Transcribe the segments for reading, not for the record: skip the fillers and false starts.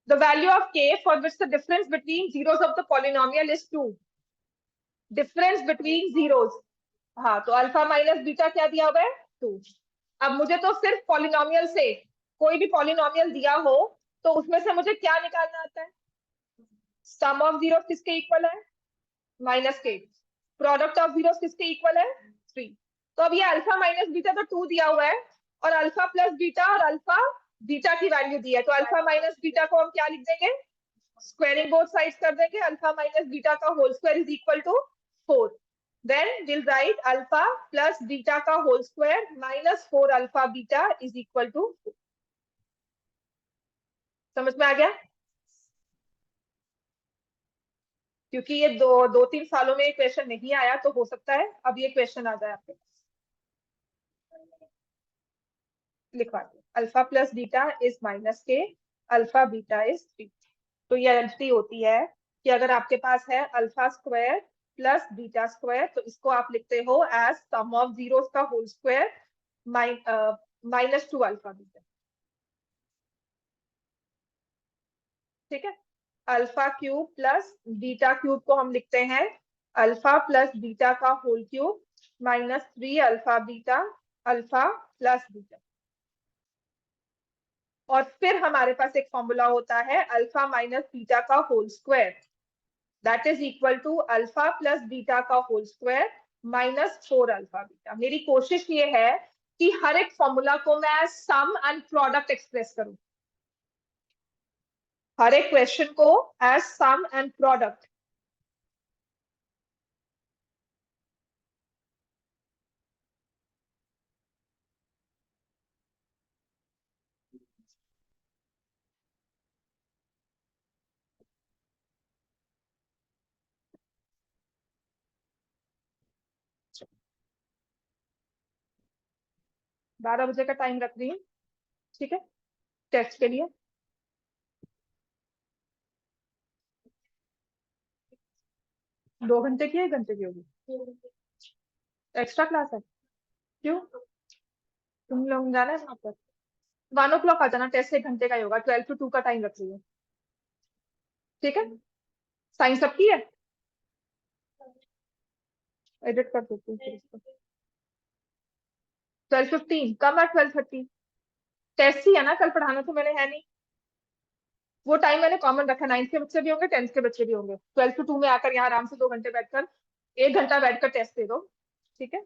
The value of k for which the difference between zeros of the polynomial is 2. Difference between zeros. हाँ, तो alpha minus beta क्या दिया हुआ है 2. अब मुझे तो सिर्फ पॉलिनोमियल से कोई भी पॉलिनोमियल दिया हो तो उसमें से मुझे क्या निकालना आता है? सम ऑफ जीरो किसके इक्वल है? माइनस के. प्रोडक्ट ऑफ जीरो किसके इक्वल है? 3. तो अब ये अल्फा माइनस बीटा तो 2 दिया हुआ है और अल्फा प्लस बीटा और अल्फा बीटा की वैल्यू दी है, तो अल्फा माइनस बीटा को हम क्या लिख देंगे? स्क्वायरिंग बोथ साइड्स कर देंगे. अल्फा माइनस बीटा का whole square is equal to 4. Then we'll write alpha plus beta का whole square minus 4 alpha beta is equal to 4. समझ में आ गया? क्योंकि ये दो तीन सालों में ये क्वेश्चन नहीं आया तो हो सकता है अब ये क्वेश्चन आ जाए आपके पास. लिखवा दो. Alpha plus beta is minus के, अल्फा बीटा इज 3. तो ये आइडेंटिटी होती है कि अगर आपके पास है alpha square plus beta square तो इसको आप लिखते हो एज सम ऑफ जीरोस का whole square minus 2 alpha beta. ठीक है. Alpha cube plus beta cube को हम लिखते हैं अल्फा प्लस बीटा का whole cube minus 3 alpha beta alpha plus beta. और फिर हमारे पास एक फॉर्मूला होता है अल्फा माइनस बीटा का whole square, that is equal to alpha plus beta का whole square minus 4 alpha beta. मेरी कोशिश ये है कि हर एक फॉर्मूला को मैं सम एंड प्रोडक्ट एक्सप्रेस करूं, हर एक क्वेश्चन को एज सम एंड प्रोडक्ट. बारह बजे का टाइम रख रही हूँ. ठीक है, टेस्ट के लिए. दो घंटे की, 1 घंटे की होगी? एक्स्ट्रा क्लास है? क्यों? तुम लोग जाना है वहां पर? 1 o'clock आ जाना. टेस्ट 1 घंटे का ही होगा. 12 to 2 का टाइम रख रही हूँ. ठीक है. साइंस सबकी है. एडिट कर देती हूँ फिर इसको. 12:15 कम है. 12:30 टेस्ट ही है ना, कल पढ़ाना तो मैंने है नहीं. वो टाइम मैंने कॉमन रखा. 9th के बच्चे भी होंगे, 10th के बच्चे भी होंगे. 12 to 2 में आकर यहाँ आराम से 2 घंटे बैठकर 1 घंटा बैठकर टेस्ट दे दो. ठीक है.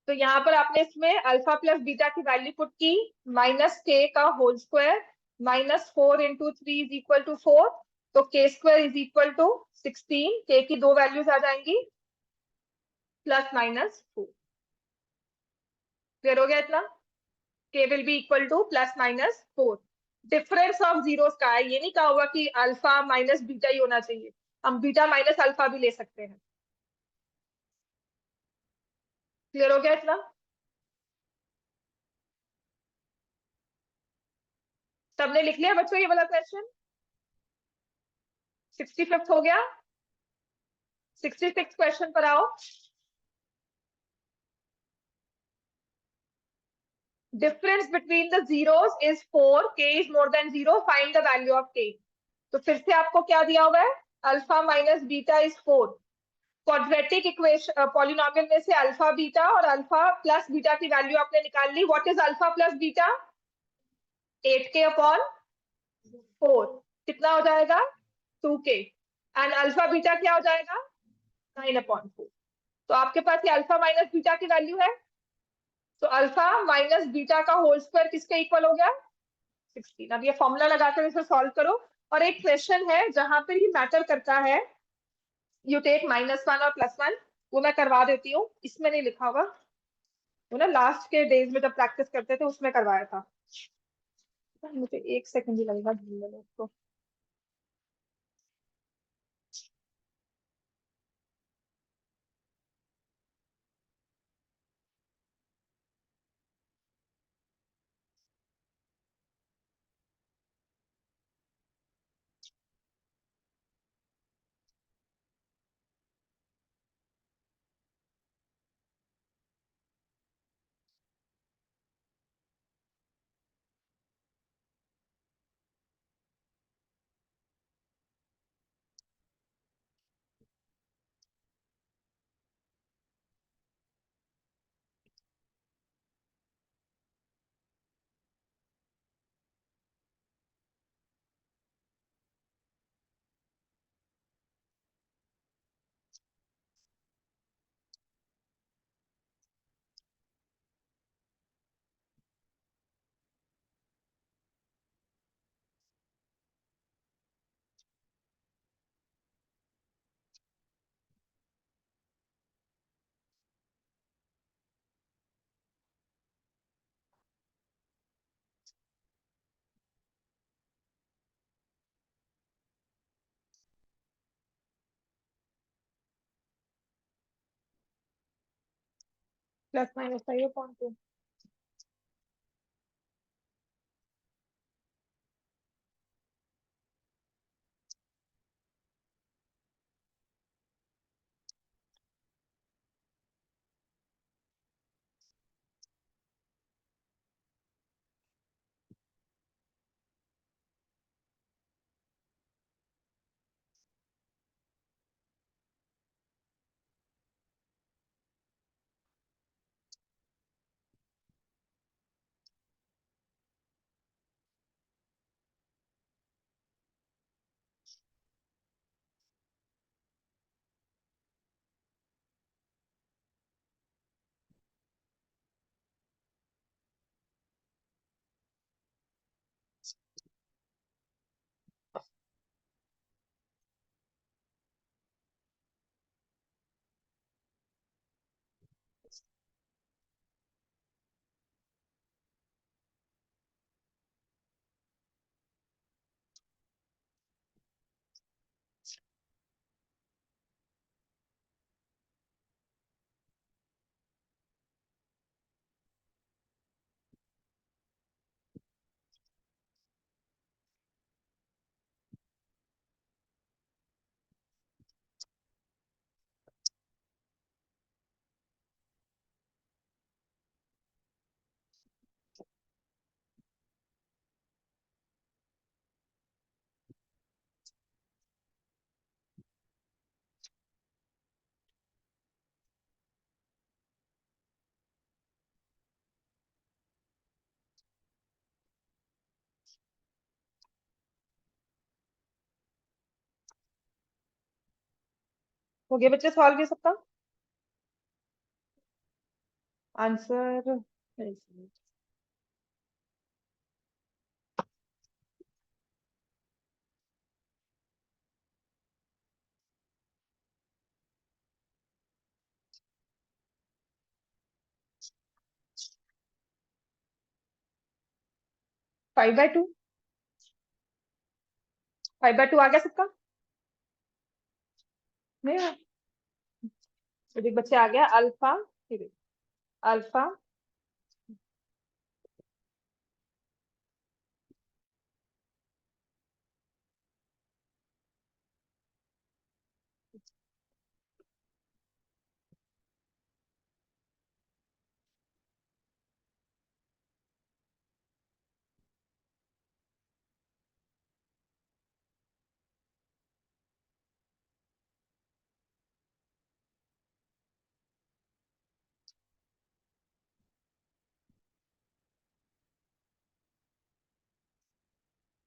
तो यहाँ पर आपने इसमें अल्फा प्लस बीटा की वैल्यू पुट की. माइनस के का whole square minus 4 into 3 is equal to 4. तो के स्क्वायर इज इक्वल टू 16. के की दो वैल्यूज आ जाएंगी प्लस माइनस 4. क्लियर हो गया इतना? के will be equal two plus minus 4. Difference of zeros का है. ये नहीं कहा हुआ कि अल्फा माइनस बीटा ही होना चाहिए. हम बीटा माइनस अल्फा भी ले सकते हैं. क्लियर हो गया इतना? सबने लिख लिया बच्चों ये वाला क्वेश्चन? 65th हो गया. 66 क्वेश्चन पर आओ. Difference between the zeros is 4. K is more than 0. Find the value of K. तो फिर से आपको क्या दिया हुआ है? Alpha minus beta is 4. Quadratic equation polynomial में से अल्फा बीटा और अल्फा प्लस बीटा की वैल्यू आपने निकाल ली. What is alpha plus beta? 8k upon 4. कितना हो जाएगा? 2k. एंड अल्फा बीटा क्या हो जाएगा? 9 अपॉन 4. तो आपके पास ये अल्फा माइनस बीटा की वैल्यू है. तो अल्फा माइनस बीटा का होल स्क्वायर किसके इक्वल हो गया? 16. अब ये फॉर्मूला लगाकर इसे सॉल्व करो और एक क्वेश्चन है जहां पर ये मैटर करता है, यू टेक -1 और +1, वो मैं करवा देती हूँ, इसमें नहीं लिखा होगा, वो ना लास्ट के डेज में जब प्रैक्टिस करते थे उसमें करवाया था। मुझे 1 सेकंड ही लगेगा ढूंढने में उसको। +-5 हो गया बच्चे सॉल्व ये सबका आंसर? 5/2, 5/2 आ गया सबका? नहीं आ- तो देख बच्चे आ गया अल्फा, अल्फा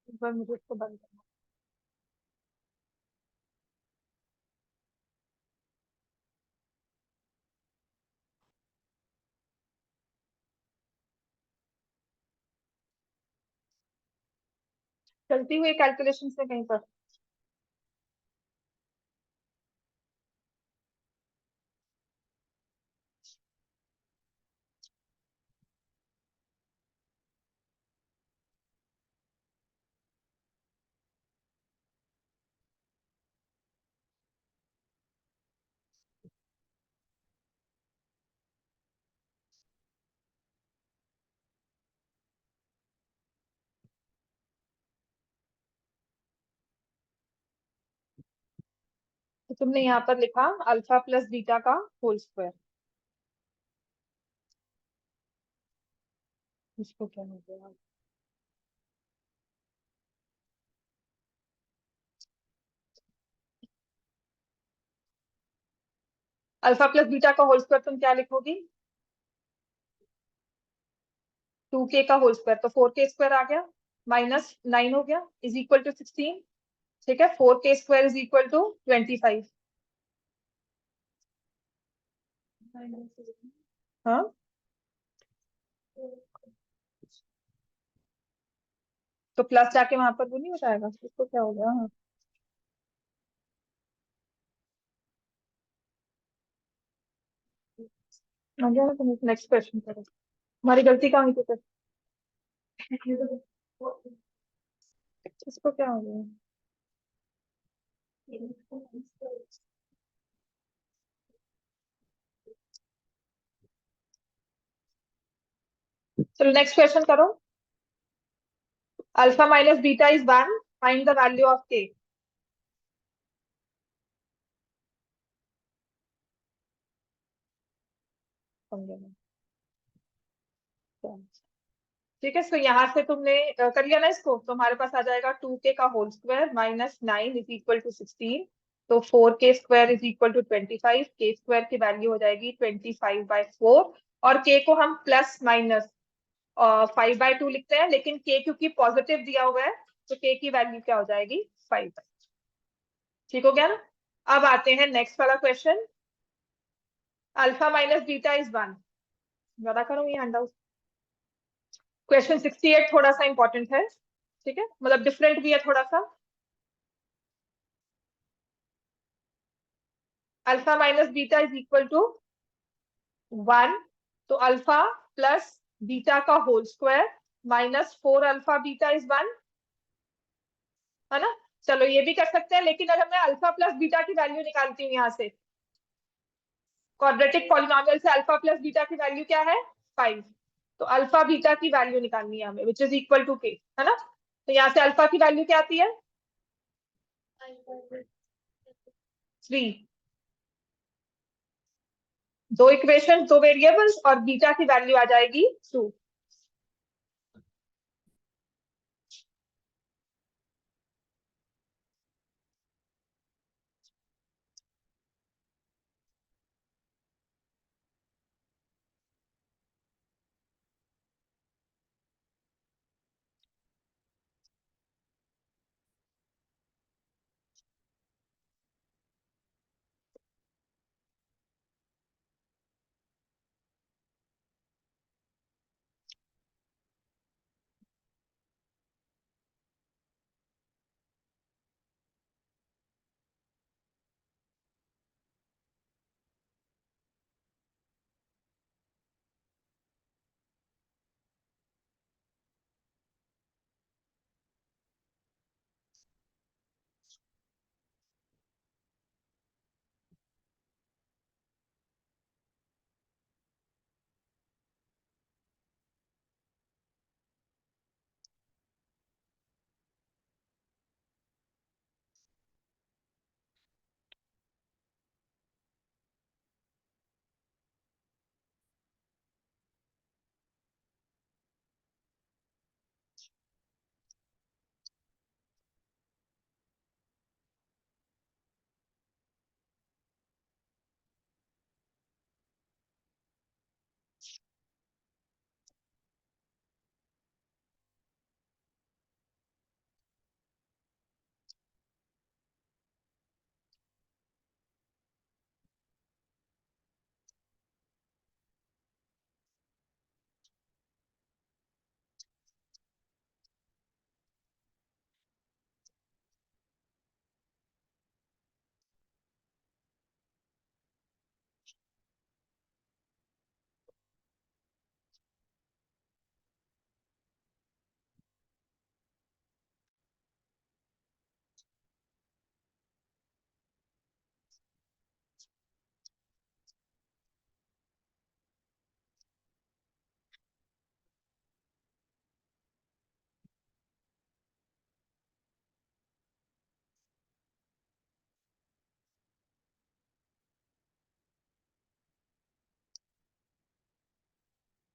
एक बार मुझे इसको बंद करना। चलती हुई कैलकुलेशन से कहीं पर। तो तुमने यहाँ पर लिखा अल्फा प्लस बीटा का होल स्क्वायर, इसको क्या हो गया? अल्फा प्लस बीटा का होल स्क्वायर तुम क्या लिखोगी? 2k का होल स्क्वायर, तो 4k स्क्वायर आ गया, -9 हो गया, इज इक्वल टू 16। ठीक है, 4k square is equal to 25। हाँ, तो प्लस जाके वहां पर वो नहीं हो जाएगा, इसको क्या हो गया? हाँ, आ गया ना, तुम नेक्स्ट क्वेश्चन करो। हमारी गलती कहाँ हुई थी फिर? इसको क्या हो गया? चलो नेक्स्ट क्वेश्चन करो। Alpha minus beta is 1, find the value of के। ठीक है, तो यहाँ से तुमने कर लिया ना इसको, तो हमारे पास आ जाएगा 2k का whole square -9 is equal to 16। तो 4k square is equal to 25, के स्क्वायर की वैल्यू हो जाएगी 25/4। और k को हम प्लस माइनस 5/2 लिखते हैं, लेकिन k क्योंकि पॉजिटिव दिया हुआ है तो k की वैल्यू क्या हो जाएगी? 5। ठीक हो गया ना? अब आते हैं नेक्स्ट वाला question. Alpha minus beta is 1। ज्यादा करूँ ये हैंड आउट? क्वेश्चन 68 थोड़ा सा इंपॉर्टेंट है, ठीक है, मतलब डिफरेंट भी है थोड़ा सा। Alpha minus beta is equal to 1। तो अल्फा प्लस बीटा का whole square -4 alpha beta is 1, है ना? चलो ये भी कर सकते हैं, लेकिन अगर मैं अल्फा प्लस बीटा की वैल्यू निकालती हूँ यहाँ से, क्वाड्रेटिक पॉलिनोमियल से अल्फा प्लस बीटा की वैल्यू क्या है? 5। तो अल्फा बीटा की वैल्यू निकालनी है हमें, विच इज इक्वल टू के, है ना? तो यहाँ से अल्फा की वैल्यू क्या आती है? 3। दो इक्वेशन, दो वेरिएबल्स, और बीटा की वैल्यू आ जाएगी 2।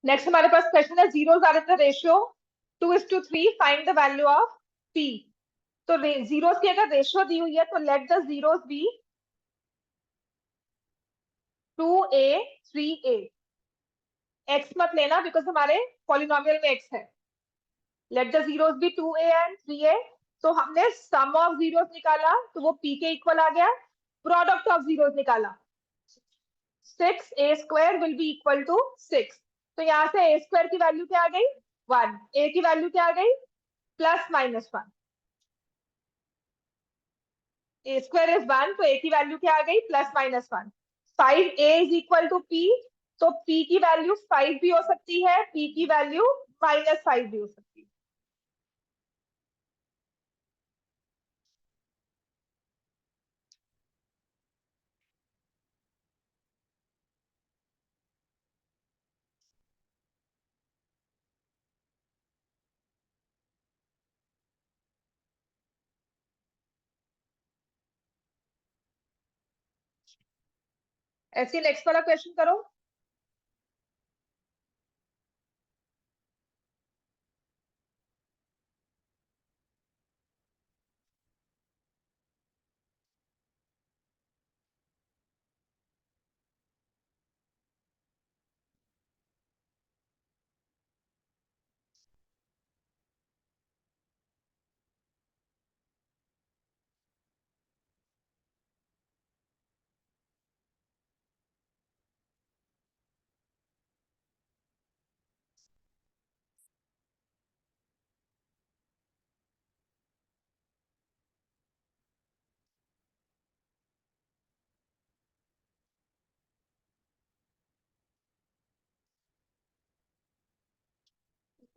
नेक्स्ट हमारे पास क्वेश्चन है zeros are in the ratio 2:3, find the value of p. तो जीरोस की अगर रेशियो दी हुई है तो let the zeros be 2a 3a। X मत लेना बिकॉज हमारे पॉलिनोमियल में एक्स है। Let the zeros be 2a and 3a। तो हमने सम ऑफ जीरोस निकाला तो वो p के इक्वल आ गया। प्रोडक्ट ऑफ जीरोस निकाला 6a² will be equal to 6। तो यहाँ से a² की वैल्यू क्या आ गई 1, a की वैल्यू क्या आ गई +-1। a² इज 1 तो a की वैल्यू क्या आ गई +-1। 5a is equal to p। तो p की वैल्यू 5 भी हो सकती है, p की वैल्यू -5 भी हो सकती है। ऐसे नेक्स्ट वाला क्वेश्चन करो।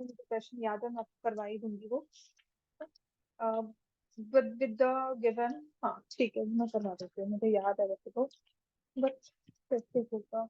क्वेश्चन याद है, मैं आपको करवा ही दूंगी वो विद द गिवन। हाँ ठीक है, मैं करवा देती हूँ, मुझे याद है वैसे तो, बट कैसे होगा।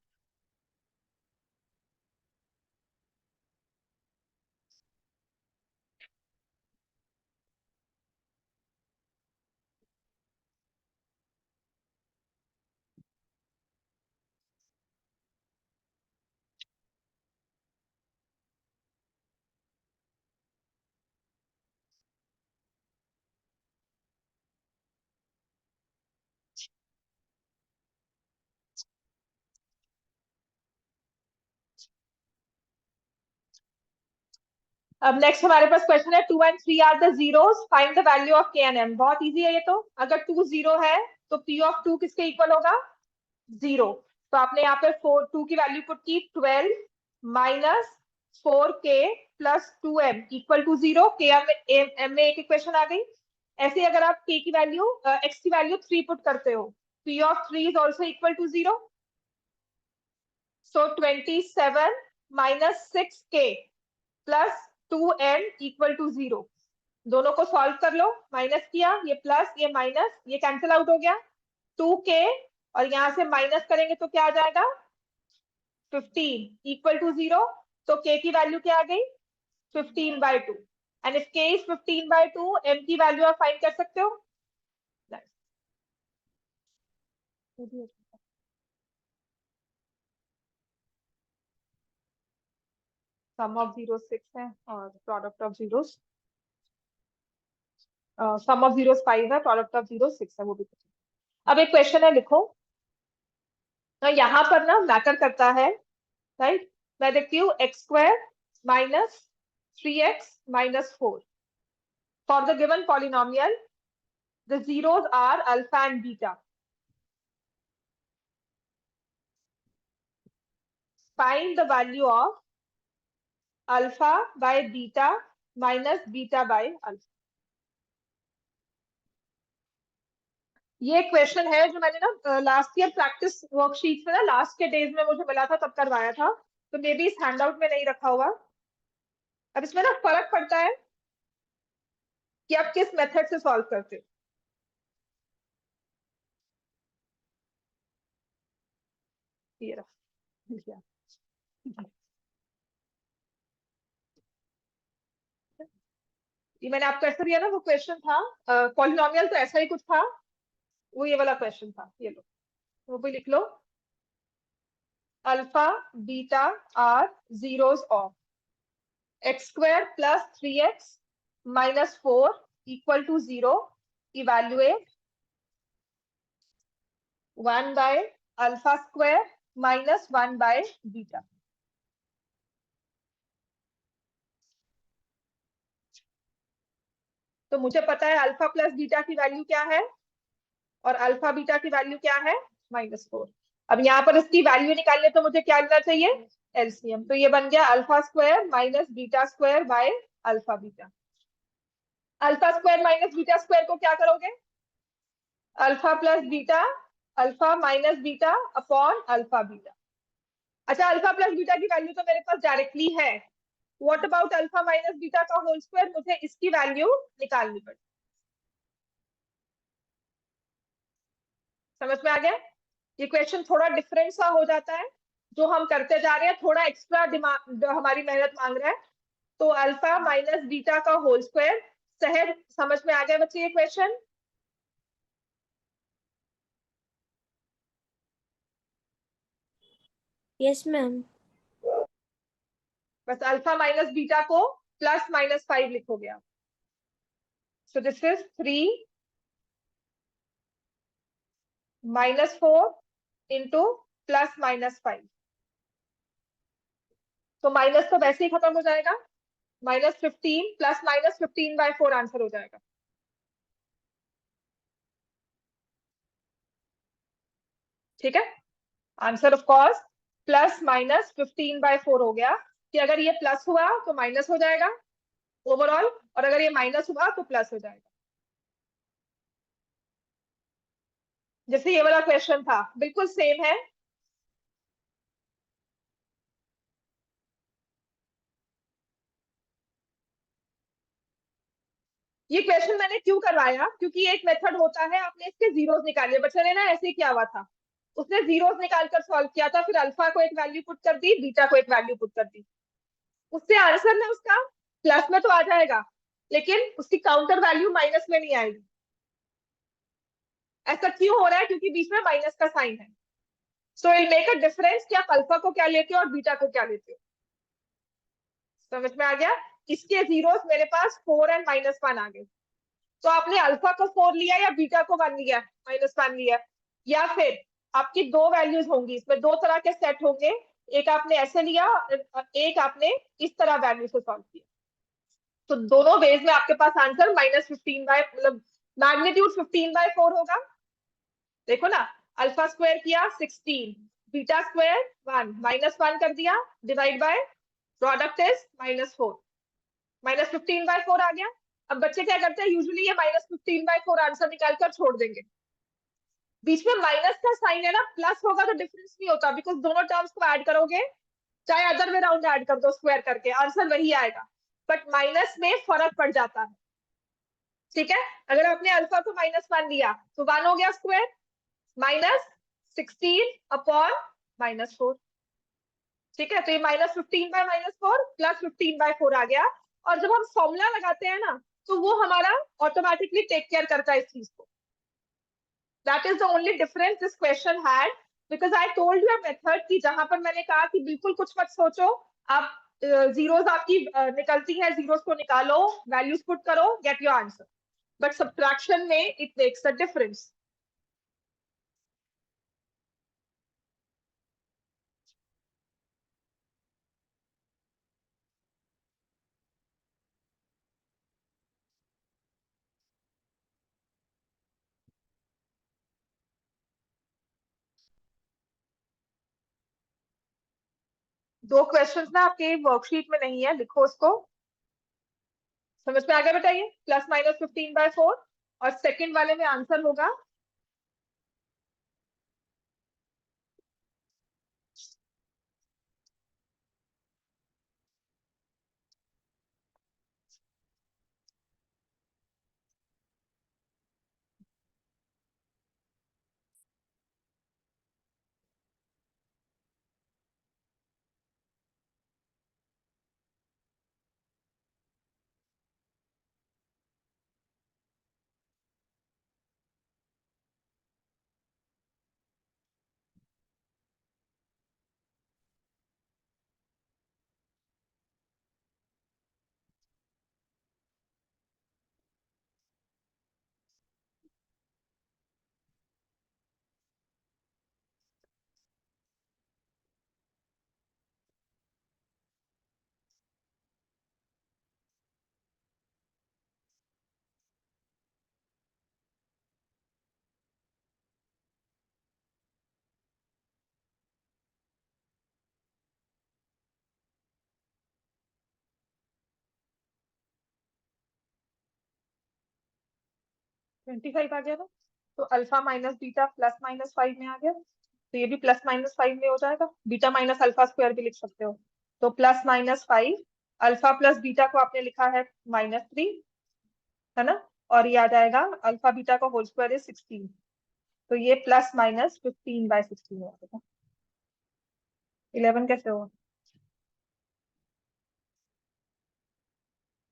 अब नेक्स्ट हमारे पास क्वेश्चन है 2 and 3 are the zeros, find the value of k and m। बहुत इजी है ये तो। अगर 2 0 है तो p ऑफ 2 किसके इक्वल होगा 0। तो आपने यहाँ पे 2 की वैल्यू पुट की 12 -4k +2m इक्वल टू 0। के m में एक इक्वेशन आ गई। ऐसे ही अगर आप k की वैल्यू x की वैल्यू 3 पुट करते हो, p of 3 is also equal to 0। So 27 -6k +2m equal to 0। दोनों को सॉल्व कर लो, माइनस किया, ये प्लस ये माइनस, ये कैंसिल आउट हो गया। 2k और यहां से माइनस करेंगे तो क्या आ जाएगा 15 इक्वल टू 0। तो k की वैल्यू क्या आ गई 15/2। And if k is 15/2, m की वैल्यू आप फाइंड कर सकते हो। सम ऑफ जीरो 6 है और product of zeros sum of zeros 5 है, प्रोडक्ट ऑफ जीरो 6 है, वो भी। अब एक क्वेश्चन है, लिखो। यहाँ पर ना मैटर करता है, राइट। मैं देखती हूँ x² -3x -4। For the given polynomial, the zeros are alpha and beta. Find the value of alpha by beta minus beta by alpha. ये क्वेश्चन है जो मैंने ना लास्ट ईयर प्रैक्टिस वर्कशीट में ना लास्ट के डेज में मुझे मिला था, तब करवाया था। तो मे बी इस हैंडआउट में नहीं रखा होगा। अब इसमें ना फर्क पड़ता है कि आप किस मेथड से सॉल्व करते हो। ये रहा। ये मैंने आपको ऐसा दिया ना, वो क्वेश्चन था पॉलिनोमियल, तो ऐसा ही कुछ था। वो ये वाला क्वेश्चन था, ये लो, वो भी लिख लो। Alpha beta are zeros of X square plus 3x minus 4 equal to 0. Evaluate 1 by alpha square minus 1 by beta. तो मुझे पता है अल्फा प्लस बीटा की वैल्यू क्या है और अल्फा बीटा की वैल्यू क्या है, -4. अब यहाँ पर इसकी वैल्यू निकालने तो मुझे क्या लेना चाहिए, एलसीएम. तो ये बन गया alpha square minus beta square by alpha beta. Alpha square minus beta square को क्या करोगे, alpha plus beta, alpha minus beta upon alpha beta. अच्छा, अल्फा प्लस बीटा की वैल्यू तो मेरे पास डायरेक्टली है. What about alpha minus beta का whole square, मुझे इसकी वैल्यू निकालनी पड़ेगी. समझ में आ गया. ये क्वेश्चन थोड़ा डिफरेंट सा हो जाता है, जो हम करते जा रहे हैं थोड़ा एक्स्ट्रा दिमाग हमारी मेहनत मांग रहा है. तो अल्फा माइनस बीटा का होल स्क्वायर, सहज समझ में आ गया बच्चे ये क्वेश्चन. Yes ma'am. बस अल्फा माइनस बीटा को +-5 लिखोगे आप. So this is 3 -4 into +-5. तो माइनस तो वैसे ही खत्म हो जाएगा, -15 +-15/4 आंसर हो जाएगा. ठीक है, आंसर ऑफ कोर्स +-15/4 हो गया कि अगर ये प्लस हुआ तो माइनस हो जाएगा ओवरऑल, और अगर ये माइनस हुआ तो प्लस हो जाएगा. जैसे ये वाला क्वेश्चन था बिल्कुल सेम है. ये क्वेश्चन मैंने क्यों करवाया, क्योंकि एक मेथड होता है आपने इसके जीरोस निकाले. बच्चे ने ना ऐसे ही किया हुआ था, उसने जीरोस निकालकर सॉल्व किया था, फिर अल्फा को एक वैल्यू पुट कर दी, बीटा को एक वैल्यू पुट कर दी. उससे आंसर ना उसका प्लस में तो आ जाएगा, लेकिन उसकी काउंटर वैल्यू माइनस में नहीं आएगी. ऐसा क्यों हो रहा है, क्योंकि बीच में माइनस का साइन है. So it make a difference कि आप अल्फा को क्या लेते हो और बीटा को क्या लेते हो. समझ में आ गया. इसके जीरोस मेरे पास 4 एंड -1 आ गए. तो आपने अल्फा को 4 लिया या बीटा को 1 लिया, -1 लिया, या फिर आपकी दो वैल्यूज होंगी, इसमें दो तरह के सेट होंगे. एक आपने ऐसे लिया, एक आपने इस तरह वैल्यू से सॉल्व किया. तो दोनों वेज में आपके पास आंसर -15 बाय मतलब मैग्नीट्यूड 15/4 होगा. देखो ना, अल्फा स्क्वायर किया 16, बीटा स्क्वायर 1, -1 कर दिया, डिवाइड बाय प्रोडक्ट इज -4, -15/4 आ गया. अब बच्चे क्या करते हैं, यूजुअली ये -15/4 आंसर निकालकर छोड़ देंगे. बीच में माइनस का साइन है ना, प्लस होगा तो डिफरेंस नहीं होता, बिकॉज दोनों टर्म्स को ऐड करोगे, चाहे अदर वे राउंड ऐड कर दो स्क्वायर करके, आंसर वही आएगा, बट माइनस में फर्क पड़ जाता है. ठीक है, अगर आपने अल्फा को -1 लिया तो 1 हो गया स्क्वायर, -16/-4. ठीक है, तो ये -15/-4 +15/4 आ गया. और जब हम फॉर्मूला लगाते हैं ना, तो वो हमारा ऑटोमेटिकली टेक केयर करता है इस चीज को. That is the only difference this question had, because I told you a method कि जहां पर मैंने कहा कि बिल्कुल कुछ मत सोचो, आप जीरोस आपकी निकलती है, जीरोस को निकालो, वैल्यूज पुट करो, get your answer. But subtraction में इट मेक्स अ डिफरेंस. दो क्वेश्चंस ना आपके वर्कशीट में नहीं है, लिखो उसको. समझ में आ गया बेटा, ये +-15/4, और सेकंड वाले में आंसर होगा 25 आ गया ना, तो alpha minus beta plus minus 5 में आ गया, तो ये भी प्लस माइनस 5 में हो जाएगा, बीटा माइनस अल्फा स्क्वायर भी लिख सकते हो, तो plus minus 5, alpha plus beta को आपने लिखा है -3, है ना, और ये आ जाएगा अल्फा बीटा का होल स्क्वायर इज 16, तो ये प्लस माइनस 15/16 हो जाएगा। 11 कैसे होगा,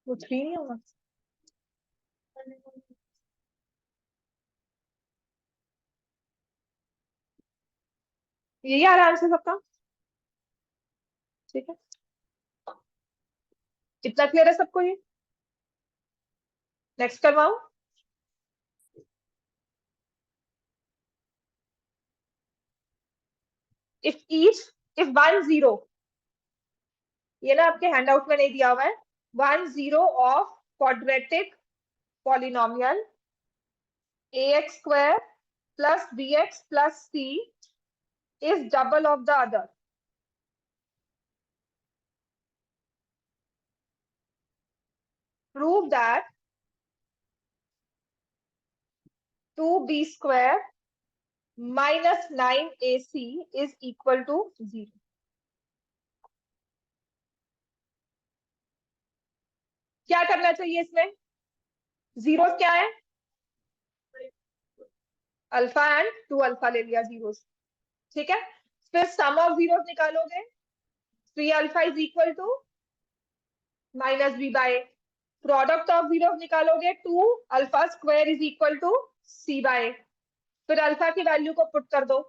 वो 3 नहीं होगा, यही आ रहा है आंसर सबका, ठीक है, इतना क्लियर है सबको ये। नेक्स्ट करवाऊं, इफ 1 0, ये ना आपके हैंडआउट में नहीं दिया हुआ है, 1 0 of quadratic polynomial ax square plus bx plus c is double of the other. Prove that 2b square minus 9ac is equal to 0. क्या करना चाहिए इसमें, जीरो क्या है, अल्फा एंड 2 अल्फा ले लिया जीरोस, ठीक है, फिर सम ऑफ जीरोस निकालोगे, 3 alpha is equal to minus B by, product of zeros निकालोगे, 2 alpha square is equal to c by, फिर अल्फा की वैल्यू को पुट कर दो,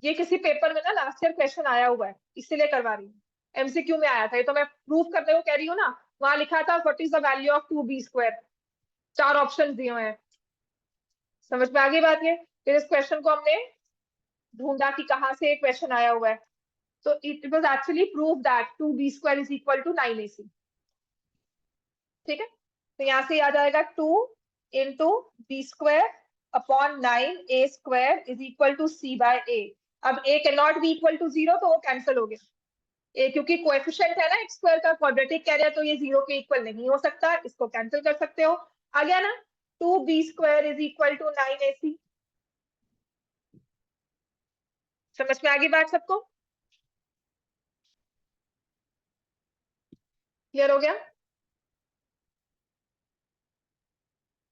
ये किसी पेपर में ना लास्ट ईयर क्वेश्चन आया हुआ है, इसीलिए करवा रही हूँ, एमसीक्यू में आया था, ये तो मैं प्रूफ करने को कह रही हूँ ना, वहां लिखा था what is the value of 2b square, 4 option दिए हुए हैं, समझ में आ गई बात, ये फिर इस क्वेश्चन को हमने ढूंढा कि कहाँ से क्वेश्चन आया हुआ है, तो it was actually prove that 2b square is equal to 9ac, ठीक है, तो यहाँ से आ जाएगा 2 into b square upon 9a square is equal to c by a, अब a can not be equal to 0, तो वो कैंसिल हो गया, ए क्योंकि कोएफिशिएंट है ना एक्स स्क्वायर का, क्वाड्रेटिक कह रहे हैं, तो ये 0 के इक्वल नहीं हो सकता, इसको कैंसिल कर सकते हो, आ गया ना, 2b square is equal to 9ac, समझ में आ गई बात सबको, क्लियर हो गया,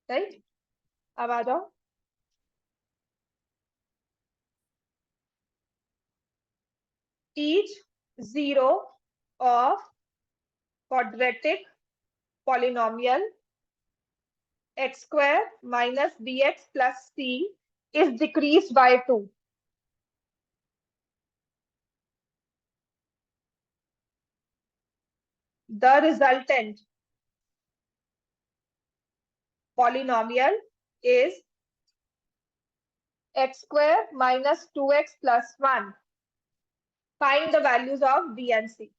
राइट, अब आ जाओ, each zero of quadratic polynomial x square minus bx plus c is decreased by 2. The resultant polynomial is x square minus 2x plus 1. Find the values of b and c.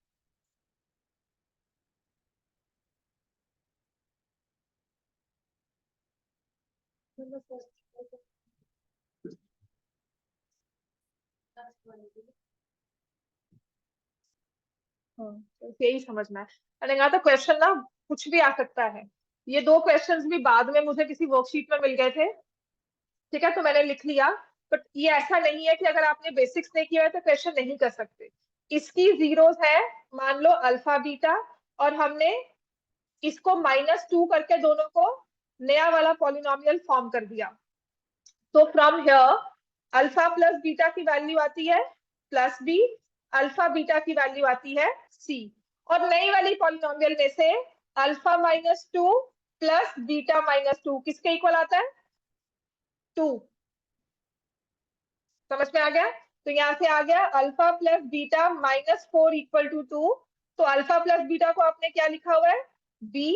यही समझना है, मैंने कहा था question ना कुछ भी आ सकता है, ये 2 क्वेश्चंस भी बाद में मुझे किसी वर्कशीट में मिल गए थे, ठीक है, तो मैंने लिख लिया, बट ये ऐसा नहीं है कि अगर आपने बेसिक्स नहीं किया है तो क्वेश्चन नहीं कर सकते, इसकी जीरोस है, मान लो अल्फा बीटा, और हमने इसको -2 करके दोनों को नया वाला पॉलिनोमियल फॉर्म कर दिया, तो from here alpha plus beta की वैल्यू आती है +b, अल्फा बीटा की वैल्यू आती है c, और नई वाली पॉलिनोमियल में से अल्फा -2 प्लस बीटा -2 किसके इक्वल आता है, 2, समझ में आ गया, तो यहाँ से आ गया alpha plus beta -4 equal to 2, तो अल्फा प्लस बीटा को आपने क्या लिखा हुआ है, b,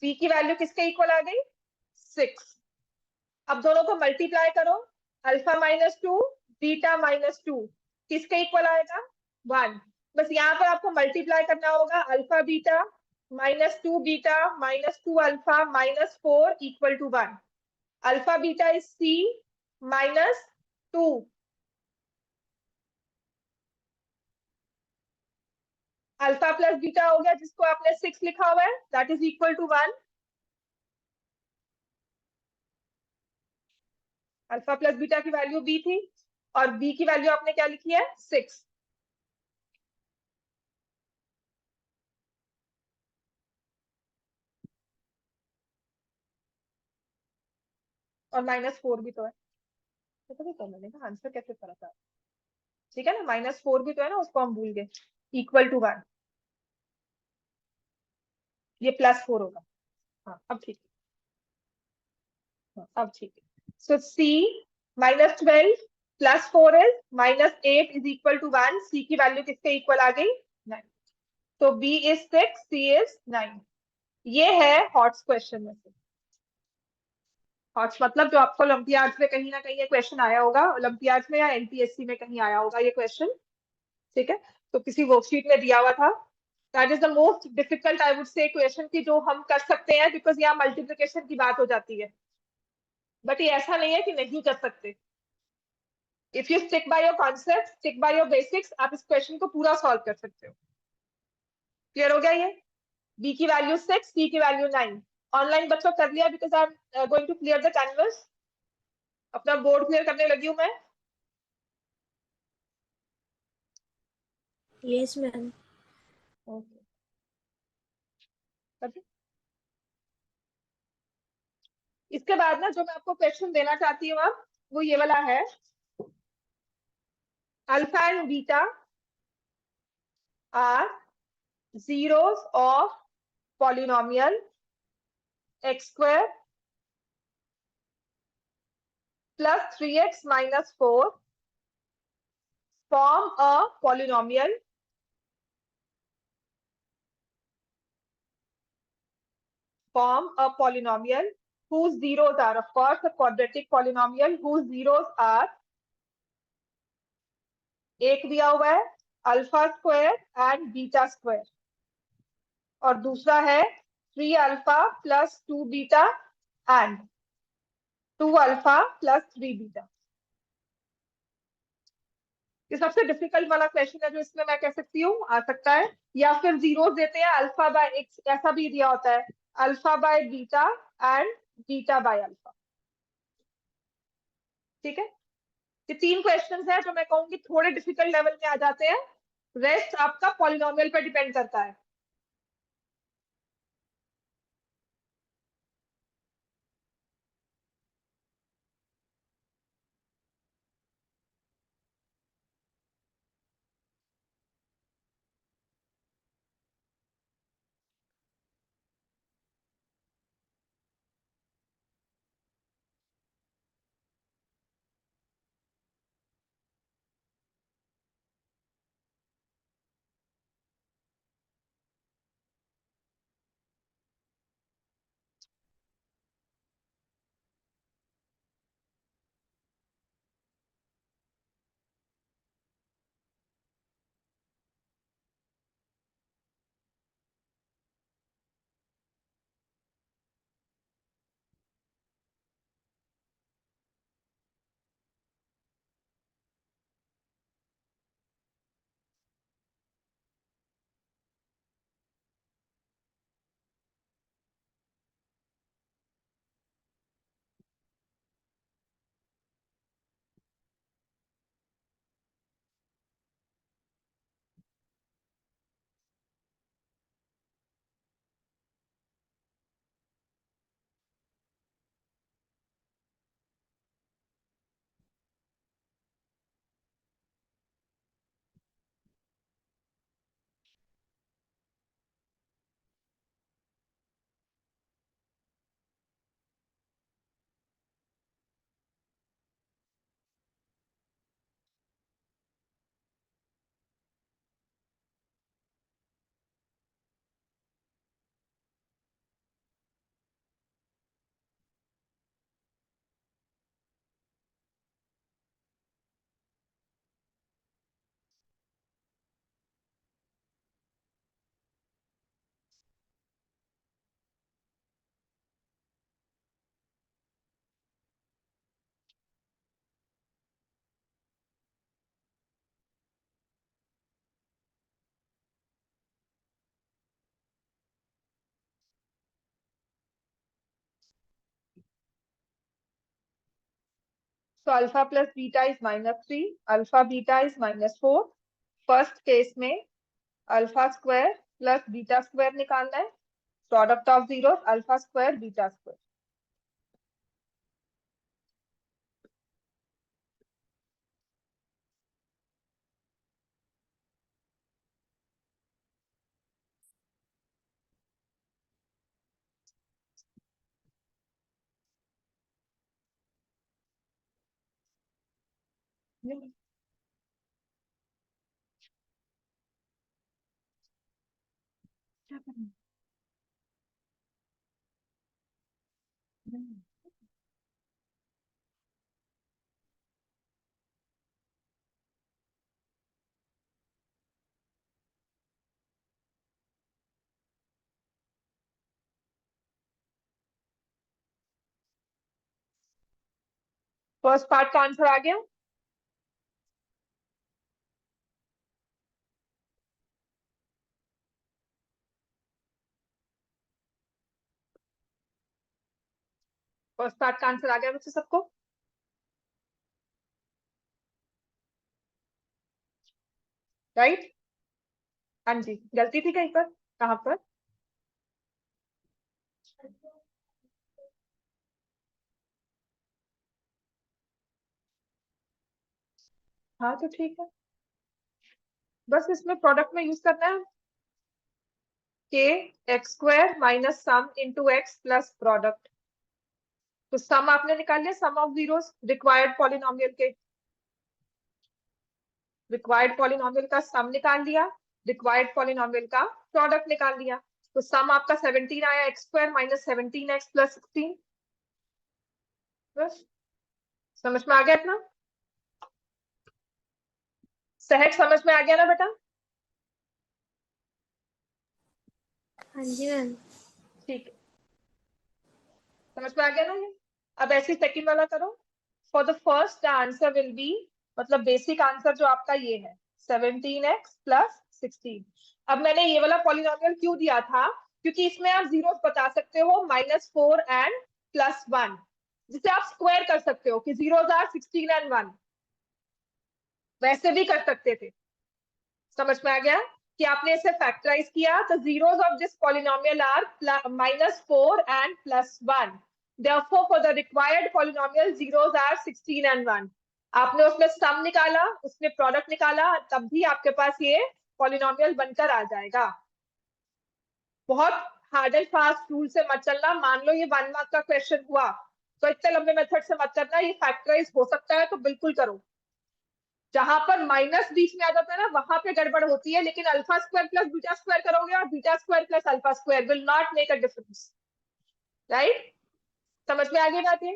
b की वैल्यू किसके इक्वल आ गई, 6, अब दोनों को मल्टीप्लाई करो, अल्फा -2 बीटा -2 किसके इक्वल आएगा, 1, बस यहाँ पर आपको मल्टीप्लाई करना होगा, alpha beta -2 beta -2 alpha -4 equal to 1, alpha beta is c -2, alpha plus beta हो गया, जिसको आपने 6 लिखा हुआ है, that is equal to 1। Alpha plus beta की वैल्यू बी थी, और बी की वैल्यू आपने क्या लिखी है, 6। और -4 भी तो है, तो भी तो मैंने ना आंसर कैसे करा था, ठीक है ना, -4 भी तो है ना, उसको हम भूल गए, इक्वल टू 1, ये +4 होगा। हाँ अब ठीक है, हाँ, अब ठीक है। सो सी -12 +4 इज -8 इज इक्वल टू 1। सी की वैल्यू किसके इक्वल आ गई, 9। तो बी इज 6, सी इज 9। ये है हॉट्स क्वेश्चन में से। हॉट्स मतलब जो आपको ओलंपियाड में कहीं ना कहीं ये क्वेश्चन आया होगा, ओलंपियाड में या एनपीएससी में कहीं आया होगा ये क्वेश्चन, ठीक है। तो किसी वर्कशीट में दिया हुआ था। That is the most difficult I would say question की जो हम कर सकते हैं, बिकॉज यहाँ मल्टीप्लिकेशन की बात हो जाती है, बट ये ऐसा नहीं है कि नहीं कर सकते। If you stick by your concept, stick by your basics, आप इस क्वेश्चन को पूरा सॉल्व कर सकते हो। क्लियर हो गया ये, बी की वैल्यू 6, सी की वैल्यू 9। ऑनलाइन बच्चों कर लिया, because I am going to clear the canvas, अपना बोर्ड क्लियर करने लगी हूँ मैं। Yes ma'am. ओके, इसके बाद ना जो मैं आपको क्वेश्चन देना चाहती हूँ अब, वो ये वाला है। Alpha and beta are zeros of polynomial x square plus 3x minus 4 form a polynomial whose zeros are, of course, a quadratic polynomial whose zeros are, एक दिया हुआ है alpha square and beta square, और दूसरा है 3 alpha plus 2 beta and 2 alpha plus 3 beta. ये सबसे difficult वाला क्वेश्चन है जो इसमें मैं कह सकती हूँ आ सकता है, या फिर जीरोस देते हैं, अल्फा बाय एक्स ऐसा भी दिया होता है, alpha by beta and beta by alpha, ठीक है। ये 3 क्वेश्चंस हैं जो मैं कहूंगी थोड़े डिफिकल्ट लेवल में आ जाते हैं, रेस्ट आपका पॉलिनोमियल पर डिपेंड करता है। So alpha plus beta is -3, alpha beta is -4. First case में alpha square plus beta square निकालना है, product of zero alpha square beta square. क्या करना है? फर्स्ट पार्ट का आंसर आ गया। फर्स्ट पार्ट का आंसर आ गया बच्चे सबको? राइट। हाँ जी, गलती थी कहीं पर? कहाँ पर? हाँ तो ठीक है, बस इसमें प्रोडक्ट में यूज करना है के x square minus sum into x plus product. तो सम आपने निकाल लिया, सम ऑफ जीरोस रिक्वायर्ड पॉलिनोमियल के, रिक्वायर्ड पॉलिनोमियल का सम निकाल लिया, रिक्वायर्ड पॉलिनोमियल का प्रोडक्ट निकाल लिया। तो सम आपका 17 आया, x square minus 17x plus 16। बस समझ में आ गया इतना? सहज समझ में आ गया ना बेटा? हाँ जी मैम। ठीक है, समझ में आ गया ना ये? अब ऐसे सेकंड वाला करो। For the first answer will be, मतलब बेसिक आंसर जो आपका ये है 17x प्लस 16। अब मैंने ये वाला पॉलिनोमियल क्यों दिया था? क्योंकि इसमें आप जीरो बता सकते हो -4 एंड +1, जिसे आप स्क्वायर कर सकते हो कि जीरोस आर 16 एंड 1, वैसे भी कर सकते थे। समझ में आ गया कि आपने इसे फैक्टराइज किया, तो zeros of this polynomial are -4 and +1। Therefore, for the required polynomial, zeros are 16 and 1. आपने उसमें सम निकाला, उसमें प्रोडक्ट निकाला, तब भी आपके पास ये पॉलिनोमियल बनकर आ जाएगा। बहुत हार्ड एंड फास्ट रूल से मत चलना। मान लो ये 1 मार्क का क्वेश्चन हुआ, तो इतने लंबे मेथड से मत करना। ये फैक्टराइज हो सकता है तो बिल्कुल करो। जहां पर माइनस बीच में आ जाता है ना, वहां पे गड़बड़ होती है। लेकिन alpha square plus beta square करोगे और beta square plus alpha square will not make a difference. Right? समझ में आ गई बात ये?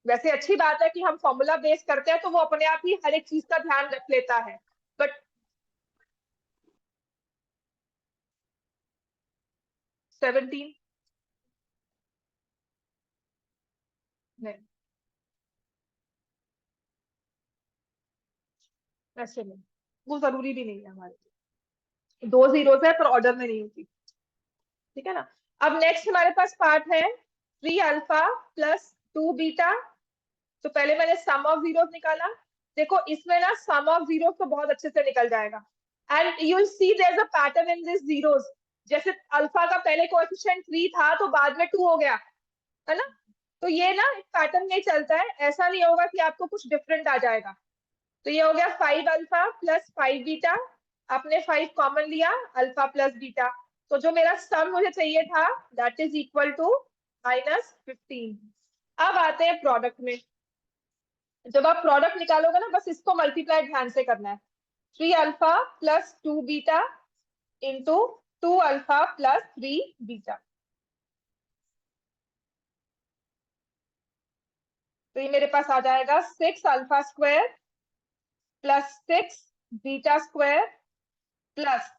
वैसे अच्छी बात है कि हम फॉर्मूला बेस करते हैं तो वो अपने आप ही हर एक चीज का ध्यान रख लेता है, बट 17 नहीं, ऐसे नहीं, वो जरूरी भी नहीं है हमारे लिए। दो जीरोस है पर ऑर्डर में नहीं होती। ठीक है ना? अब नेक्स्ट हमारे पास पार्ट है 3 अल्फा प्लस 2 बीटा। तो पहले मैंने सम ऑफ जीरोस निकाला। देखो इसमें ना सम ऑफ जीरोस तो बहुत अच्छे से निकल जाएगा, and you will see there is a pattern in this zeros. जैसे अल्फा का पहले कोएफिशिएंट 3 था तो बाद में 2 हो गया, है ना? तो ये ना पैटर्न में चलता है, ऐसा नहीं होगा कि आपको कुछ डिफरेंट आ जाएगा। तो ये हो गया 5 अल्फा प्लस 5 बीटा। आपने 5 कॉमन लिया, अल्फा प्लस बीटा। तो जो मेरा सम मुझे चाहिए था दैट इज इक्वल टू -15। अब आते हैं प्रोडक्ट में। जब आप प्रोडक्ट निकालोगे ना, बस इसको मल्टीप्लाई ध्यान से करना है। 3 alpha plus 2 beta into 2 alpha plus 3 beta. तो ये मेरे पास आ जाएगा 6 alpha square plus 6 beta square plus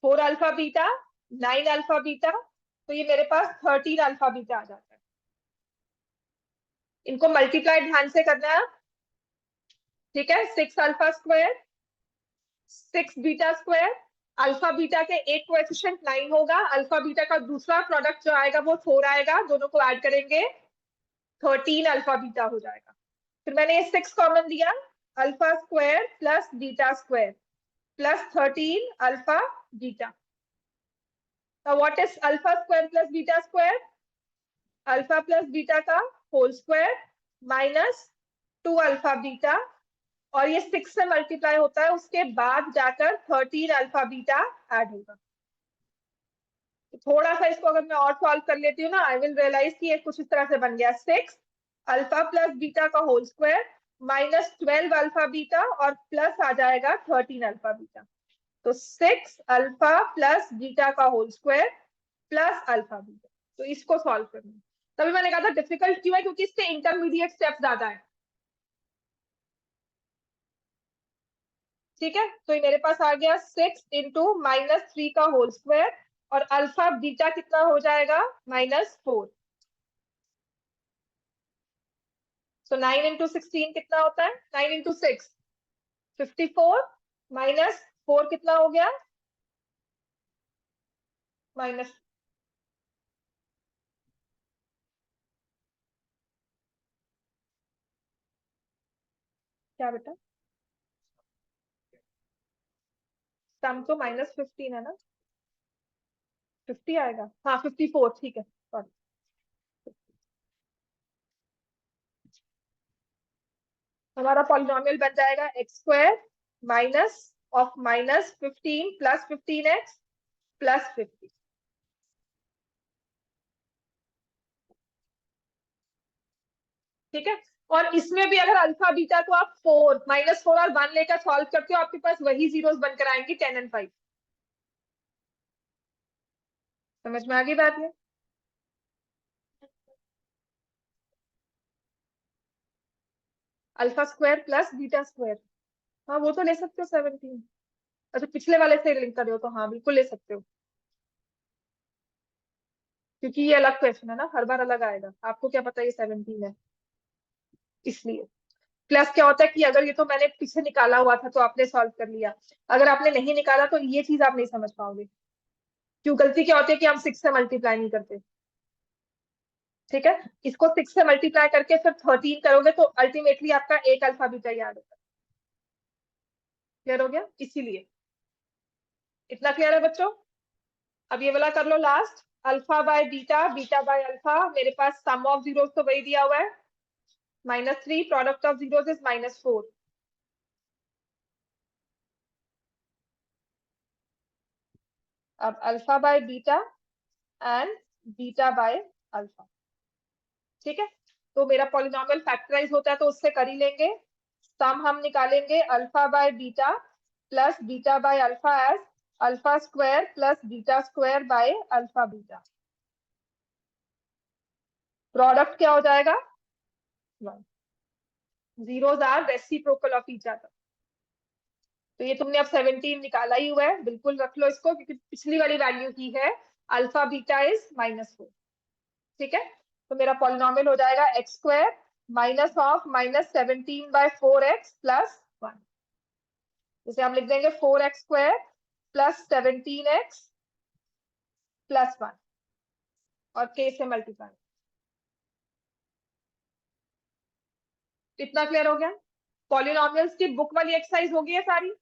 4 alpha beta 9 alpha beta. तो ये मेरे पास 13 अल्फा बीटा आ जाता है। इनको मल्टीप्लाई ध्यान से करना है। ठीक है, 6 alpha square 6 beta square alpha beta के एक कोएफिशिएंट 9 होगा, अल्फा बीटा का दूसरा प्रोडक्ट जो आएगा वो 4 आएगा, दोनों को ऐड करेंगे 13 अल्फा बीटा हो जाएगा। फिर मैंने ये 6 कॉमन दिया, alpha square plus beta square plus 13 alpha beta. Now what is alpha square plus beta square? Alpha plus beta का whole square minus 2 alpha beta, और ये 6 से मल्टीप्लाई होता है, उसके बाद जाकर 13 अल्फा बीटा ऐड होगा। तो थोड़ा सा इसको अगर मैं और सॉल्व कर लेती हूँ ना, आई विल रियलाइज कि ये कुछ इस तरह से बन गया, 6 अल्फा प्लस बीटा का whole square minus 12 alpha beta और प्लस आ जाएगा 13 अल्फा बीटा। तो 6 अल्फा प्लस बीटा का whole square plus alpha beta. तो इसको सॉल्व करना, तभी मैंने कहा था डिफिकल्ट क्यों है, क्योंकि इसके इंटरमीडिएट स्टेप ज्यादा है। ठीक है, तो ये मेरे पास आ गया 6 इंटू माइनस 3 का होल स्क्वायर, और अल्फा बीटा कितना हो जाएगा -4। सो 9 इंटू 16 कितना होता है, 9 इंटू 6 54 माइनस 4 कितना हो गया माइनस, क्या बेटा सम तो -15 है ना, 50 आएगा, हाँ 54, ठीक है सॉरी। हमारा पॉलिनोमियल बन जाएगा x square minus of -15 plus 15x plus 50। ठीक है, और इसमें भी अगर अल्फा बीटा को आप -4 और 1 लेकर सॉल्व करते हो, आपके पास वही जीरोस बनकर आएंगे 10 और 5। समझ में आ गई बात है? Alpha square plus beta square, हाँ वो तो ले सकते हो 17। अच्छा पिछले वाले से लिंक कर रहे हो तो हाँ बिल्कुल ले सकते हो, क्योंकि ये अलग क्वेश्चन है ना, हर बार अलग आएगा, आपको क्या पता ये 17 है, इसलिए। प्लस क्या होता है कि अगर ये तो मैंने पीछे निकाला हुआ था तो आपने सॉल्व कर लिया, अगर आपने नहीं निकाला तो ये चीज आप नहीं समझ पाओगे। क्यों, गलती क्या होती है कि हम 6 से मल्टीप्लाई नहीं करते। ठीक है, इसको 6 से मल्टीप्लाई करके फिर 13 करोगे तो अल्टीमेटली आपका एक अल्फा बीटा याद होगा। क्लियर हो गया, इसीलिए। इतना क्लियर है बच्चों? अब ये वाला कर लो last, alpha by beta, beta by alpha. मेरे पास सम ऑफ जीरोस तो वही दिया हुआ है -3, प्रोडक्ट ऑफ जीरोस इज -4। अब alpha by beta and beta by alpha. ठीक है, तो मेरा पॉलिनोमियल फैक्टराइज होता है तो उससे कर ही लेंगे। सम हम निकालेंगे alpha by beta plus beta by alpha as alpha square plus beta square by alpha beta. Product क्या हो जाएगा 1। Zeros are reciprocal of each other. तो ये तुमने अब 17 निकाला ही हुआ है, बिल्कुल रख लो इसको, क्योंकि पिछली वाली वैल्यू की है अल्फा बीटा इज -4। ठीक है, तो मेरा पॉलिनोमियल हो जाएगा x square minus of -17/4x plus 1। जैसे हम लिख देंगे 4x square plus 17x plus 1 और k से मल्टीप्लाई। इतना क्लियर हो गया? पॉलिनोमियल्स की बुक वाली एक्सरसाइज होगी है सारी,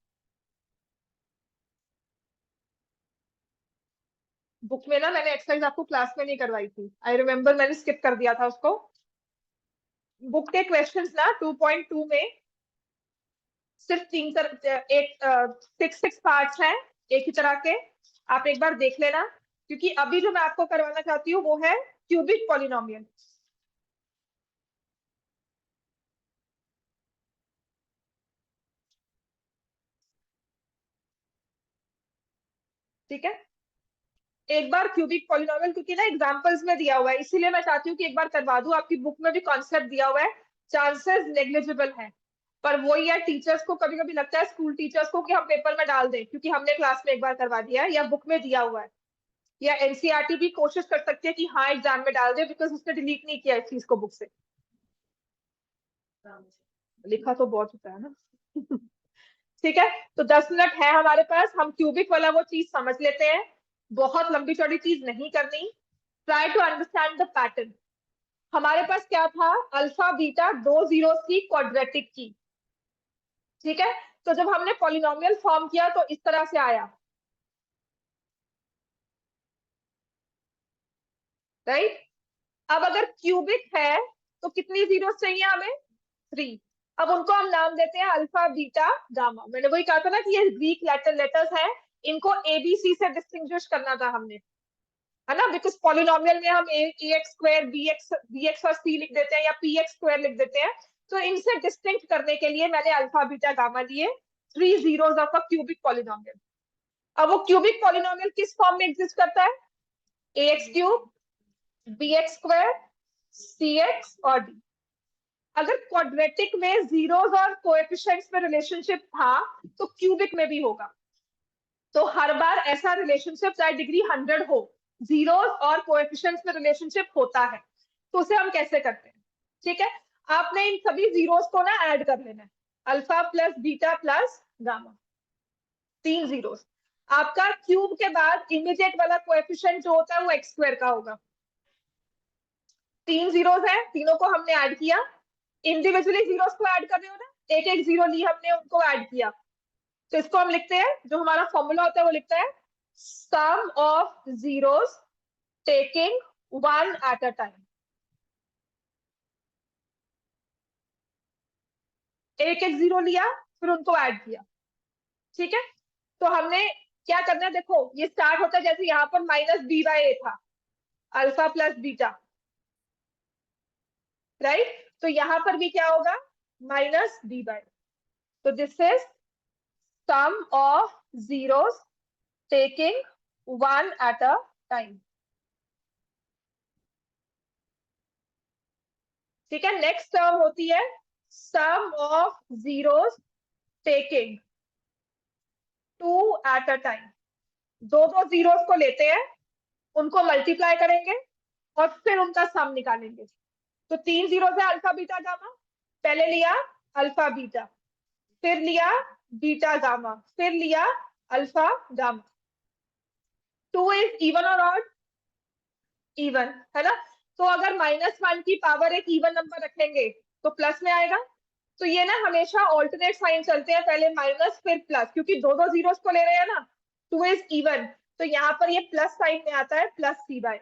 बुक में ना मैंने एक्सरसाइज आपको क्लास में नहीं करवाई थी, आई रिमेम्बर मैंने स्किप कर दिया था उसको। बुक के क्वेश्चंस ना 2.2 में सिर्फ 6 पार्ट्स हैं एक ही तरह के, आप एक बार देख लेना, क्योंकि अभी जो मैं आपको करवाना चाहती हूँ वो है क्यूबिक पॉलिनोमियल। ठीक है, एक बार क्यूबिक पॉलिनोमियल, क्योंकि ना एग्जांपल्स में दिया हुआ है, इसीलिए मैं चाहती हूँ कि एक बार करवा दूं, आपकी बुक में भी कॉन्सेप्ट दिया हुआ है, चांसेस नेग्लिजिबल हैं। पर वो या टीचर्स को कभी कभी लगता है, स्कूल टीचर्स को, कि हम पेपर में डाल दें क्योंकि हमने क्लास में एक बार करवा दिया है या बुक में दिया हुआ है, या एनसीईआरटी भी कोशिश कर सकती है कि हाँ एग्जाम में डाल दे, बिकॉज उसने डिलीट नहीं किया इस चीज को बुक से। लिखा तो बहुत होता है ना ठीक है, तो 10 मिनट है हमारे पास, हम क्यूबिक वाला वो चीज समझ लेते हैं, बहुत लंबी चौड़ी चीज नहीं करनी। Try to understand the pattern. हमारे पास क्या था, अल्फा बीटा दो जीरो की क्वाड्रेटिक की, ठीक है। तो जब हमने पॉलिनोमियल फॉर्म किया तो इस तरह से आया, राइट। अब अगर क्यूबिक है तो कितनी जीरो चाहिए हमें, 3। अब उनको हम नाम देते हैं अल्फा बीटा गामा। मैंने वही कहा था ना कि ये ग्रीक लेटर्स हैं, इनको एबीसी से डिस्टिंग्विश करना था हमने, है ना, बिकॉज पॉलिनोमियल में हम ए एक्स स्क्वायर बी एक्स और सी लिख देते हैं या पी एक्स स्क्वायर लिख देते हैं। तो इनसे डिस्टिंक्ट करने के लिए मैंने अल्फा बीटा गामा लिए, 3 zeros of a cubic polynomial. अब वो क्यूबिक पॉलिनोमियल किस फॉर्म में एग्जिस्ट करता है, A X cube B X square C X और डी। अगर क्वाड्रेटिक में जीरोस और कोएफिशिएंट्स में रिलेशनशिप था तो क्यूबिक में भी होगा। तो हर बार ऐसा रिलेशनशिप चाहे डिग्री 100 हो, जीरोस और कोएफिशिएंट्स में रिलेशनशिप होता है। तो उसे हम कैसे करते हैं, ठीक है। आपने इन सभी जीरोस को ना ऐड कर लेना है, alpha plus beta plus gamma, 3 zeros. आपका क्यूब के बाद इमीडिएट वाला कोएफिशिएंट जो होता है वो एक्स स्क्वायर का होगा। 3 जीरोस है, तीनों को हमने ऐड किया, इंडिविजुअली जीरोस को ऐड कर रहे हो ना, एक एक जीरो ली हमने, उनको ऐड किया। तो इसको हम लिखते हैं, जो हमारा फॉर्मूला होता है वो लिखता है sum of zeros taking one at a time. एक एक जीरो लिया फिर उनको ऐड किया, ठीक है। तो हमने क्या करना है, देखो ये स्टार्ट होता है जैसे यहाँ पर माइनस बी बाय ए था, अल्फा प्लस बीटा, राइट। तो यहाँ पर भी क्या होगा, माइनस बी बाय। तो this is sum of zeros taking one at a time, ठीक है। नेक्स्ट टर्म होती है sum of zeros taking two at a time. दो दो जीरोस को लेते हैं, उनको मल्टीप्लाई करेंगे और फिर उनका सम निकालेंगे। तो 3 जीरोस है अल्फा बीटा गामा, पहले लिया अल्फा बीटा, फिर लिया बीटा गामा, फिर लिया अल्फा गामा। 2 इज इवन और ऑड, इवन है ना। तो अगर -1 की पावर एक इवन नंबर रखेंगे तो प्लस में आएगा। तो ये ना हमेशा ऑल्टरनेट साइन चलते हैं, पहले माइनस फिर प्लस, क्योंकि दो दो जीरोस को ले रहे हैं ना। 2 इज इवन, तो यहाँ पर ये प्लस साइन में आता है, प्लस सी बाय,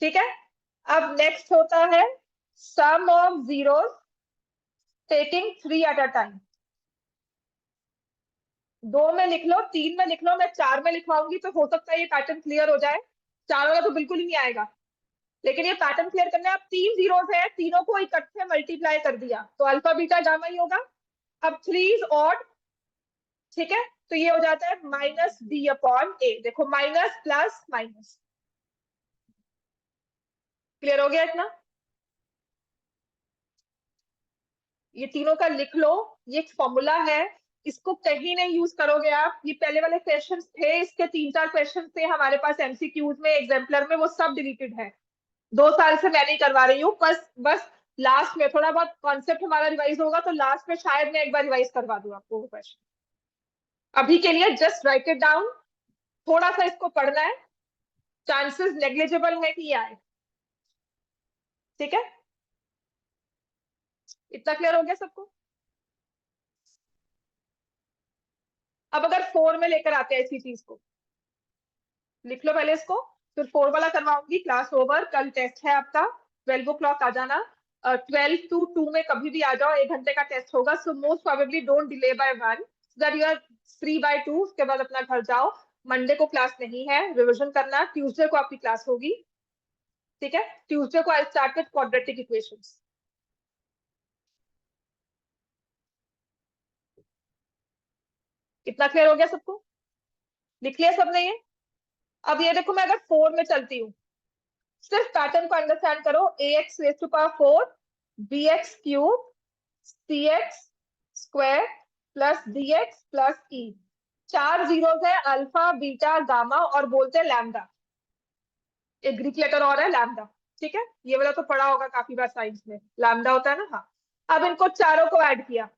ठीक है। अब नेक्स्ट होता है sum of zeros taking 3 at a time. 2 में लिख लो, 3 में लिख लो, मैं 4 में लिखवाऊंगी तो हो सकता है ये पैटर्न क्लियर हो जाए। 4 वाला तो बिल्कुल ही नहीं आएगा, लेकिन ये पैटर्न क्लियर करना है। अब 3 जीरोस है, तीनों को इकट्ठे मल्टीप्लाई कर दिया तो अल्फा बीटा गामा ही होगा। अब 3 इज ऑड, ठीक है। तो ये हो जाता है माइनस बी अपॉन ए। देखो माइनस प्लस माइनस, क्लियर हो गया इतना। ये तीनों का लिख लो, ये एक फॉर्मूला है, इसको कहीं नहीं यूज करोगे आप। ये पहले वाले क्वेश्चंस थे, इसके 3-4 क्वेश्चन थे हमारे पास एमसीक्यूज में, एग्जाम्पलर में, वो सब डिलीटेड है। 2 साल से मैं नहीं करवा रही हूँ, बस बस लास्ट में थोड़ा बहुत कॉन्सेप्ट हमारा रिवाइज होगा तो लास्ट में शायद मैं एक बार रिवाइज करवा दूं आपको वो क्वेश्चन। अभी के लिए जस्ट राइट इट डाउन, थोड़ा सा इसको पढ़ना है, चांसेस नेग्लिजिबल है कि ये आए, ठीक है। इतना क्लियर हो गया सबको। अब अगर 4 में लेकर आते हैं इसी चीज को, लिख लो पहले इसको, फिर 4 वाला करवाऊंगी, क्लास ओवर, कल टेस्ट है आपका, 12 o'clock आ जाना। 12 to 2 में कभी भी आ जाओ, 1 घंटे का टेस्ट होगा। So most probably don't delay by 1, that you are free by 2। उसके बाद अपना घर जाओ। मंडे को क्लास नहीं है, रिविजन करना। ट्यूसडे को आपकी क्लास होगी, ठीक है। ट्यूसडे को I start with quadratic equations. कितना क्लियर हो गया सबको, लिख लिया सबने ये। अब ये देखो, मैं अगर 4 में चलती हूँ, सिर्फ पैटर्न को अंडरस्टैंड करो, A X raise to power 4 B X cube C X square plus D X plus E. 4 zeros है अल्फा बीटा गामा और बोलते हैं लैम्डा, एक ग्रीक लेटर और है लैम्डा, ठीक है। ये वाला तो पढ़ा होगा काफी बार साइंस में, लैम्डा होता है ना, हाँ। अब इनको चारों को ऐड किया,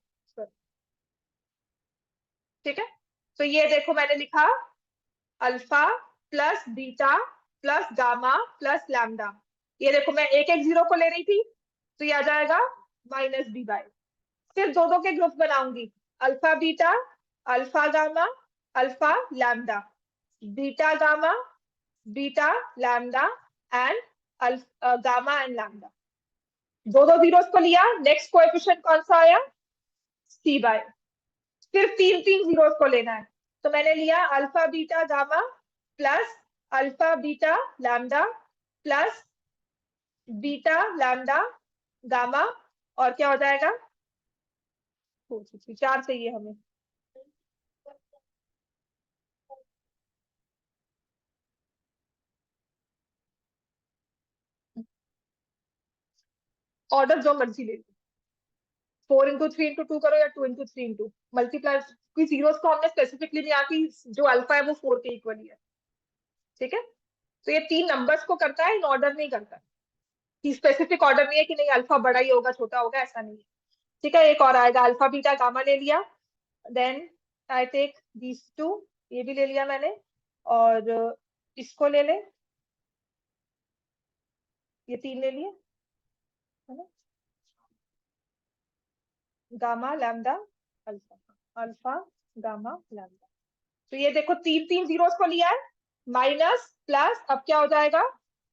ठीक है, तो ये देखो मैंने लिखा alpha plus beta plus gamma plus lambda. ये देखो मैं एक एक जीरो को ले रही थी, तो ये आ जाएगा माइनस बी बाई। फिर दो दो के ग्रुप बनाऊंगी, alpha beta, alpha gamma, alpha lambda, beta gamma, beta lambda and gamma and lambda. दो दो जीरोस को लिया, नेक्स्ट कोएफिशिएंट कौन सा आया, सी बाय। सिर्फ तीन तीन जीरोस को लेना है, तो मैंने लिया alpha beta gamma plus alpha beta lambda plus beta lambda gamma, और क्या हो जाएगा, 4 चाहिए हमें। ऑर्डर जो मर्जी ले लो, 4 into 3 into 2 करो या 2 into 3 into मल्टीप्लाई, कोई जीरोस को हमने स्पेसिफिकली नहीं आती, जो अल्फा है वो 4 के इक्वल ही है। ठीक है, तो ये तीन नंबर्स को करता है, इन ऑर्डर नहीं करता, कि स्पेसिफिक ऑर्डर नहीं है कि नहीं अल्फा बड़ा ही होगा छोटा होगा, ऐसा नहीं है। ठीक है, एक और आएगा अल्फा बीटा गामा ले लिया, then I take these two, ये भी ले लिया मैंने, और इसको ले ले, ये तीन ले लिए, है ना, gamma lambda alpha, alpha gamma lambda. तो ये देखो तीन तीन जीरोस को लिया है, माइनस प्लस, अब क्या हो जाएगा,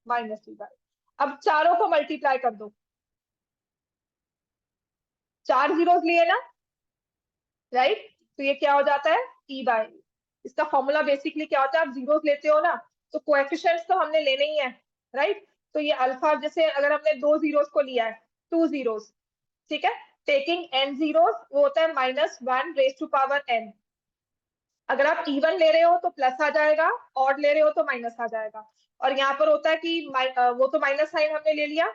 माइनस टी बाई। अब चारों को मल्टीप्लाई कर दो, चार जीरोस लिए ना, राइट, तो ये क्या हो जाता है, ई बाई। इसका फॉर्मूला बेसिकली क्या होता है, आप जीरोस लेते हो ना, तो कोएफिशिएंट्स तो हमने लेने ही है, राइट। तो ये अल्फा, जैसे अगर हमने दो जीरोस को लिया है, टू जीरोस, ठीक है, टेकिंग एन जीरोस, वो होता है -1 raised to power n। अगर आप इवन ले रहे हो तो प्लस आ जाएगा, ऑड ले रहे हो तो माइनस आ जाएगा। और यहाँ पर होता है कि वो तो माइनस साइन हमने ले लिया,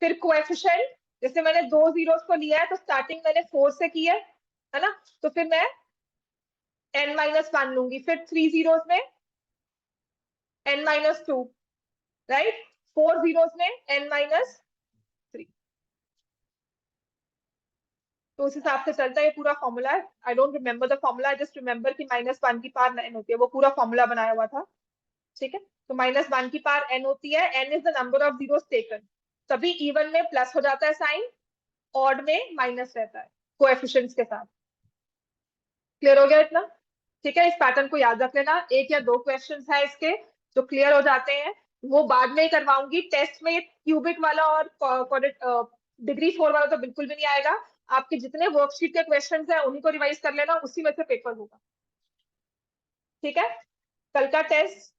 फिर कोएफिशिएंट, जैसे मैंने दो जीरोस को लिया है तो स्टार्टिंग मैंने 4 से की है ना, तो फिर मैं n-1 लूंगी, फिर 3 जीरोस में n-2, राइट, 4 जीरोस में n-3। तो उस हिसाब से चलता है, ये पूरा फॉर्मूला है। I don't remember the formula, I just remember कि -1 की पावर n होती है, वो पूरा फॉर्मूला बनाया हुआ था। ठीक है, तो -1 की पावर n होती है, n is the number of zeros taken. तभी इवन में प्लस हो जाता है साइन, ऑड में माइनस रहता है कोएफिशिएंट्स के साथ। क्लियर हो गया इतना? ठीक है, इस पैटर्न को याद रख लेना, एक या दो क्वेश्चंस है इसके जो क्लियर हो जाते हैं, वो बाद में ही करवाऊंगी टेस्ट में। क्यूबिक वाला और डिग्री 4 वाला तो बिल्कुल भी नहीं आएगा। आपके जितने वर्कशीट के क्वेश्चंस हैं उन्हीं को रिवाइज कर लेना, उसी में से पेपर होगा। ठीक है, कल का टेस्ट